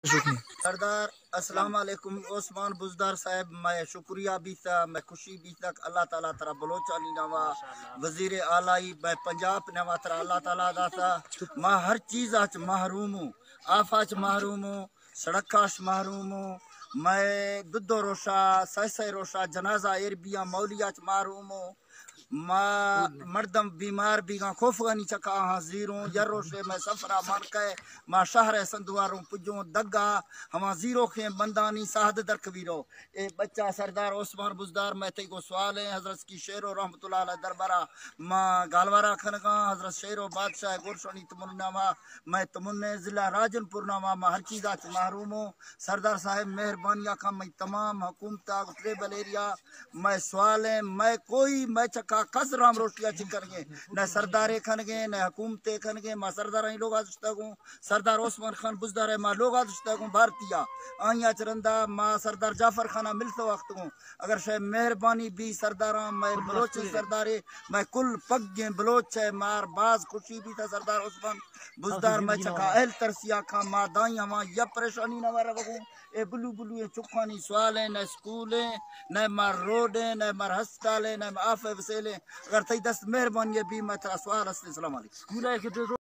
سردار السلام علیکم عثمان بزدار صاحب، میں شکریہ بھی تھا، میں خوشی بھی تک اللہ تعالیٰ ترا بلوچ علی نوا وزیر اعلی میں پنجاب نوا ترا اللہ تعالیٰ داتا میں ہر چیز آچ محروم ہوں، آفاچ محروم ہوں، سڑکاش محروم ہوں، میں ددو روشا سیسے روشا جنازہ اربیاں مولیاچ محروم ہوں، ما مردم بیمار بھی گاں خوفگانی چکا ہاں زیروں یر روشے میں سفرہ مان کے ما شہر سندواروں پجوں دگا ہما زیرو کے بندانی ساہد درکویرو اے بچہ سردار عثمان بزدار میں تے کو سوال ہے حضرت کی شیر و رحمت اللہ علیہ دربارہ ما گالوارا کھنگا حضرت شیر و بادشاہ گرشنی تمناما میں تمنے ضلع راجن پورناما میں ہر چیز آچ محروم ہوں سردار صاحب مہربانیاں کا میں تمام حکومتہ ٹریبل ایریا میں سوال ہے میں کوئی میں چکا کس رام روشیا چکر گے نہ سردارے کھن گے نہ حکومتے کھن گے ماں سردار ہی لوگ آدھشتا گوں سردار عثمان خان بزدار ہے ماں لوگ آدھشتا گوں بھارتیا آئیاں چرندہ ماں سردار جعفر خانہ ملتا وقت گوں اگر شاید مہربانی بھی سرداراں میں بلوچ سردارے میں کل پگیں بلوچ ہے مار باز خوشی بھی تھا سردار عثمان بزدار میں چکا اہل ترسیا کھا ماں دائیاں ماں یا پریشانی نہ مارا بگوں اے بلو بلو یہ چکھانی سوال ہیں نہ سکول ہیں نہ مار روڈ ہیں نہ مار ہسپتال ہیں نہ آف وسیلے اگر تی دست مہربانی بھی میں ترا سوال ہے السلام علیکم